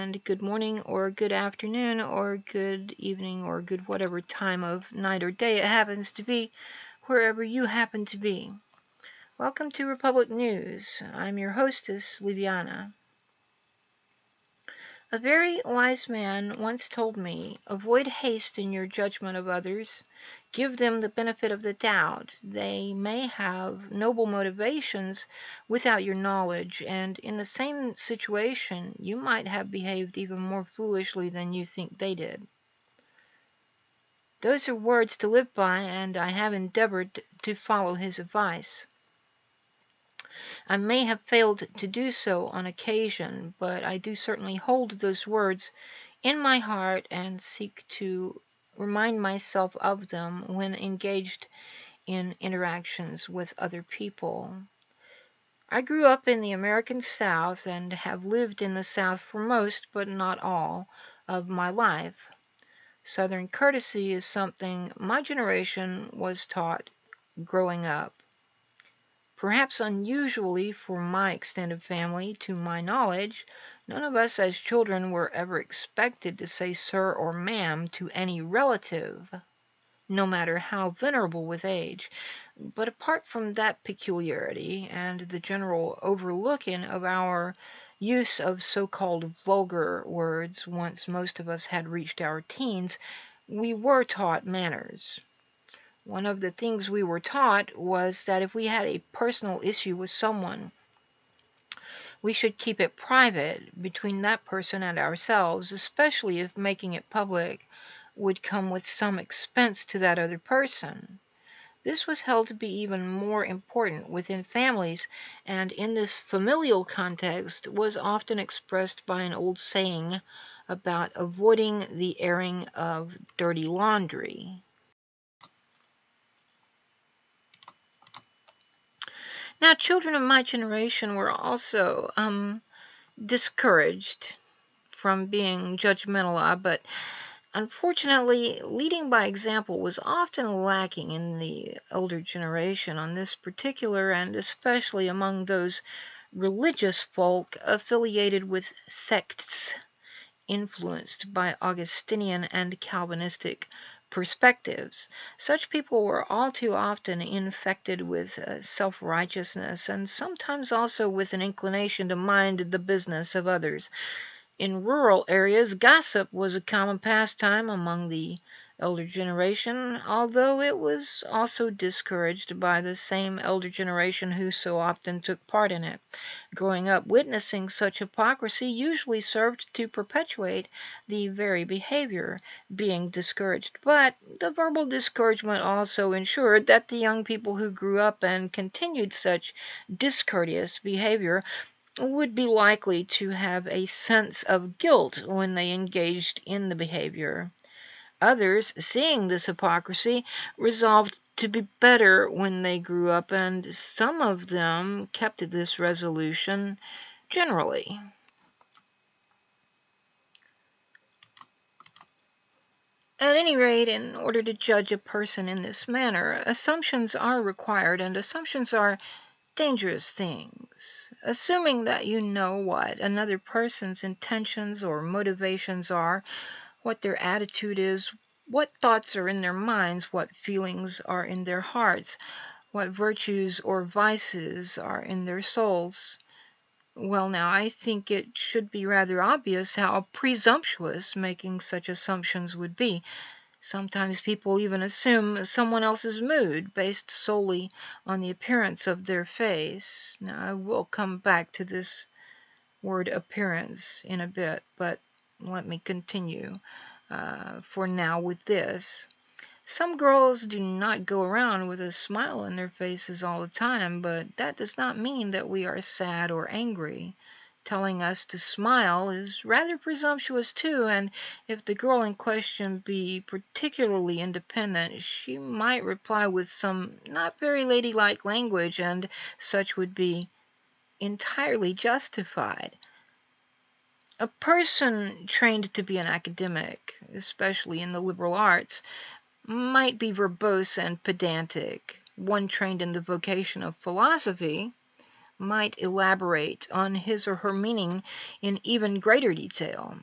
and good morning or good afternoon or good evening or good whatever time of night or day it happens to be, wherever you happen to be. Welcome to Republic News. I'm your hostess, Liviana. A very wise man once told me, avoid haste in your judgment of others. Give them the benefit of the doubt. They may have noble motivations without your knowledge, and in the same situation, you might have behaved even more foolishly than you think they did. Those are words to live by, and I have endeavored to follow his advice. I may have failed to do so on occasion, but I do certainly hold those words in my heart and seek to remind myself of them when engaged in interactions with other people. I grew up in the American South and have lived in the South for most, but not all, of my life. Southern courtesy is something my generation was taught growing up. Perhaps unusually for my extended family, to my knowledge, none of us as children were ever expected to say sir or ma'am to any relative, no matter how venerable with age. But apart from that peculiarity and the general overlooking of our use of so-called vulgar words once most of us had reached our teens, we were taught manners. One of the things we were taught was that if we had a personal issue with someone, we should keep it private between that person and ourselves, especially if making it public would come with some expense to that other person. This was held to be even more important within families, and in this familial context was often expressed by an old saying about avoiding the airing of dirty laundry. Now, children of my generation were also discouraged from being judgmental, but unfortunately, leading by example was often lacking in the elder generation on this particular, and especially among those religious folk affiliated with sects influenced by Augustinian and Calvinistic perspectives. Such people were all too often infected with self-righteousness and sometimes also with an inclination to mind the business of others. In rural areas, gossip was a common pastime among the elder generation, although it was also discouraged by the same elder generation who so often took part in it. Growing up witnessing such hypocrisy usually served to perpetuate the very behavior being discouraged. But the verbal discouragement also ensured that the young people who grew up and continued such discourteous behavior would be likely to have a sense of guilt when they engaged in the behavior. Others, seeing this hypocrisy, resolved to be better when they grew up, and some of them kept to this resolution generally. At any rate, in order to judge a person in this manner, assumptions are required, and assumptions are dangerous things. Assuming that you know what another person's intentions or motivations are, what their attitude is, what thoughts are in their minds, what feelings are in their hearts, what virtues or vices are in their souls. Well, now, I think it should be rather obvious how presumptuous making such assumptions would be. Sometimes people even assume someone else's mood based solely on the appearance of their face. Now, I will come back to this word appearance in a bit, but let me continue for now with this. Some girls do not go around with a smile on their faces all the time, but that does not mean that we are sad or angry. Telling us to smile is rather presumptuous too, and if the girl in question be particularly independent, she might reply with some not very ladylike language, and such would be entirely justified. A person trained to be an academic, especially in the liberal arts, might be verbose and pedantic. One trained in the vocation of philosophy might elaborate on his or her meaning in even greater detail.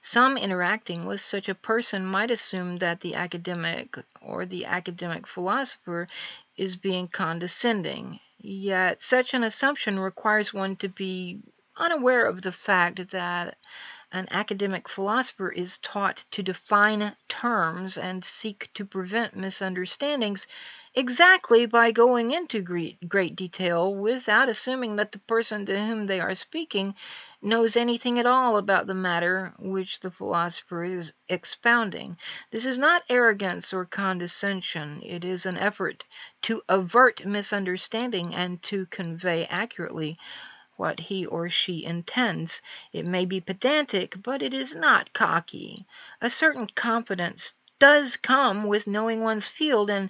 Some interacting with such a person might assume that the academic or the academic philosopher is being condescending, yet such an assumption requires one to be unaware of the fact that an academic philosopher is taught to define terms and seek to prevent misunderstandings exactly by going into great detail without assuming that the person to whom they are speaking knows anything at all about the matter which the philosopher is expounding. This is not arrogance or condescension. It is an effort to avert misunderstanding and to convey accurately what he or she intends. It may be pedantic, but it is not cocky. A certain confidence does come with knowing one's field, and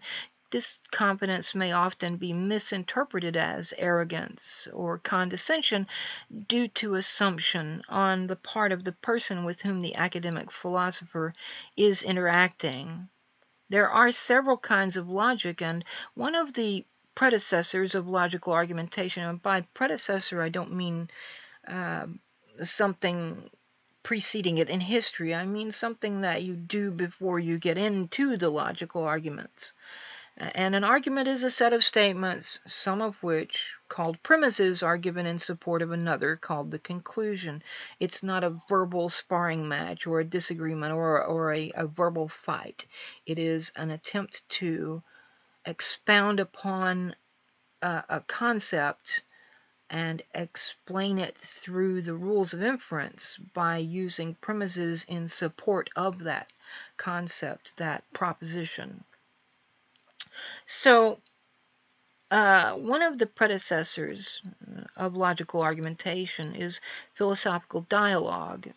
this confidence may often be misinterpreted as arrogance or condescension due to assumption on the part of the person with whom the academic philosopher is interacting. There are several kinds of logic, and one of the predecessors of logical argumentation, and by predecessor I don't mean something preceding it in history. I mean something that you do before you get into the logical arguments. And an argument is a set of statements, some of which, called premises, are given in support of another, called the conclusion. It's not a verbal sparring match or a disagreement or a verbal fight. It is an attempt to expound upon a concept and explain it through the rules of inference by using premises in support of that concept, that proposition. So, one of the predecessors of logical argumentation is philosophical dialogue,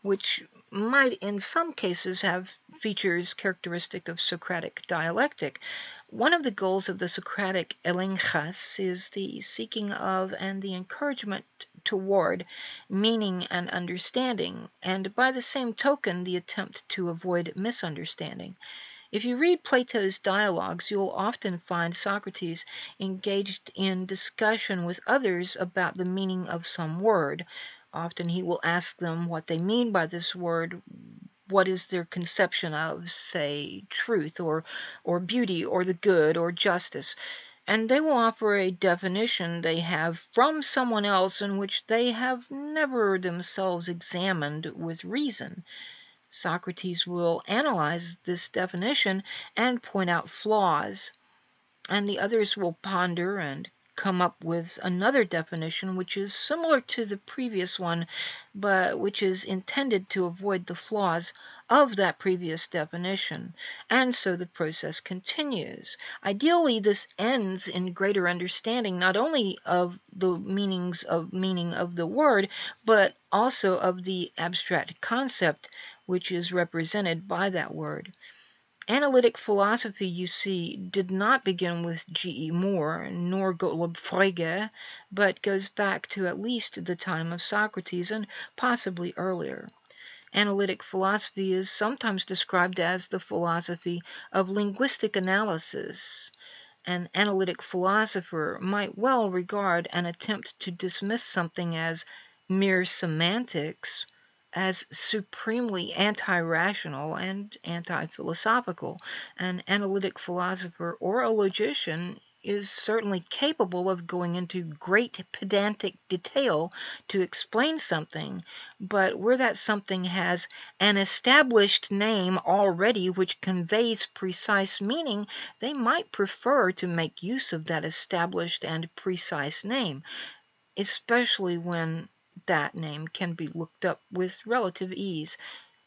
which might in some cases have features characteristic of Socratic dialectic. One of the goals of the Socratic elenchas is the seeking of and the encouragement toward meaning and understanding, and by the same token the attempt to avoid misunderstanding. If you read Plato's dialogues, you will often find Socrates engaged in discussion with others about the meaning of some word. Often he will ask them what they mean by this word, what is their conception of, say, truth or beauty or the good or justice. And they will offer a definition they have from someone else in which they have never themselves examined with reason. Socrates will analyze this definition and point out flaws, and the others will ponder and come up with another definition which is similar to the previous one, but which is intended to avoid the flaws of that previous definition. And so the process continues. Ideally, this ends in greater understanding not only of the meaning of the word, but also of the abstract concept which is represented by that word. Analytic philosophy, you see, did not begin with G.E. Moore nor Gottlob Frege, but goes back to at least the time of Socrates and possibly earlier. Analytic philosophy is sometimes described as the philosophy of linguistic analysis. An analytic philosopher might well regard an attempt to dismiss something as mere semantics as supremely anti-rational and anti-philosophical. An analytic philosopher or a logician is certainly capable of going into great pedantic detail to explain something, but where that something has an established name already which conveys precise meaning, they might prefer to make use of that established and precise name, especially when that name can be looked up with relative ease.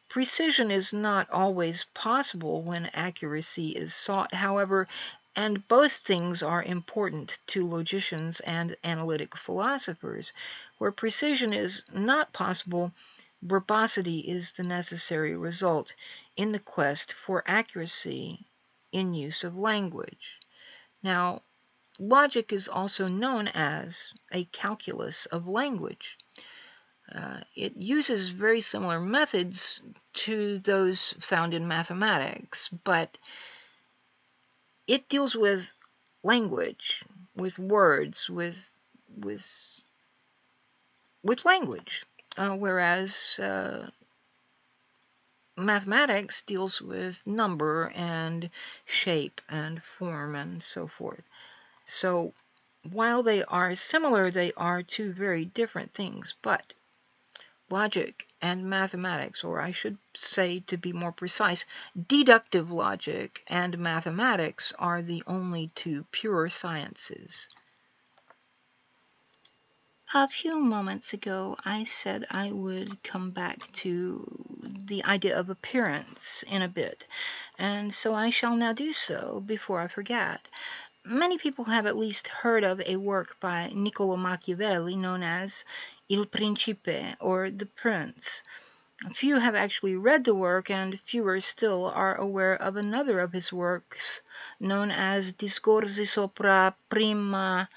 Precision is not always possible when accuracy is sought, however, and both things are important to logicians and analytic philosophers. Where precision is not possible, verbosity is the necessary result in the quest for accuracy in use of language. Now, logic is also known as a calculus of language. It uses very similar methods to those found in mathematics, but it deals with language, words, with language, whereas mathematics deals with number and shape and form and so forth. So while they are similar, they are two very different things. But logic and mathematics, or I should say, to be more precise, deductive logic and mathematics are the only two pure sciences. A few moments ago, I said I would come back to the idea of appearance in a bit, and so I shall now do so before I forget. Many people have at least heard of a work by Niccolo Machiavelli known as Il Principe, or The Prince. Few have actually read the work, and fewer still are aware of another of his works known as Discorsi sopra prima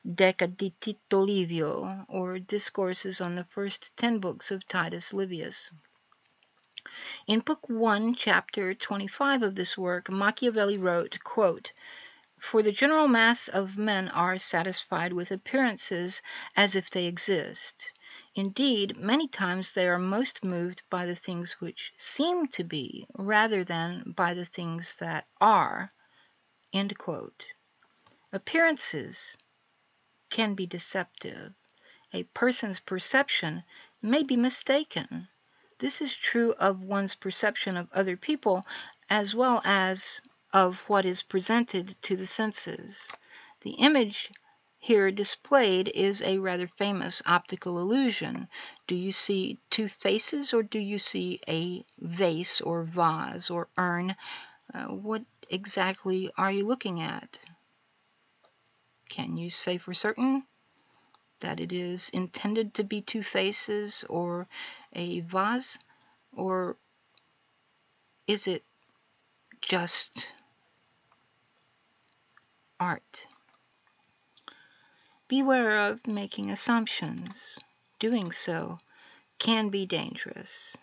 deca di Tito Livio, or Discourses on the First 10 Books of Titus Livius. In Book 1, Chapter 25 of this work, Machiavelli wrote, quote, "For the general mass of men are satisfied with appearances as if they exist. Indeed, many times they are most moved by the things which seem to be, rather than by the things that are." End quote. Appearances can be deceptive. A person's perception may be mistaken. This is true of one's perception of other people as well as of what is presented to the senses. The image here displayed is a rather famous optical illusion. Do you see two faces, or do you see a vase or vase or urn? What exactly are you looking at? Can you say for certain that it is intended to be two faces or a vase? Or is it just art? Beware of making assumptions. Doing so can be dangerous.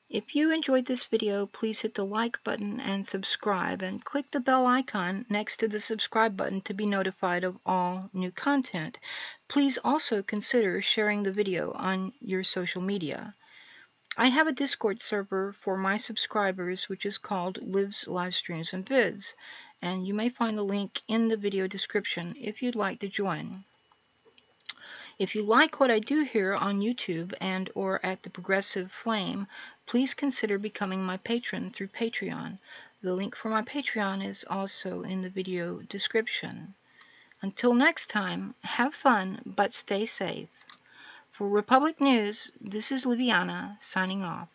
If you enjoyed this video, please hit the like button and subscribe, and click the bell icon next to the subscribe button to be notified of all new content. Please also consider sharing the video on your social media. I have a Discord server for my subscribers which is called Lives, Livestreams, and Vids, and you may find the link in the video description if you'd like to join. If you like what I do here on YouTube and or at the Progressive Flame, please consider becoming my patron through Patreon. The link for my Patreon is also in the video description. Until next time, have fun, but stay safe. For Republic News, this is Liviana signing off.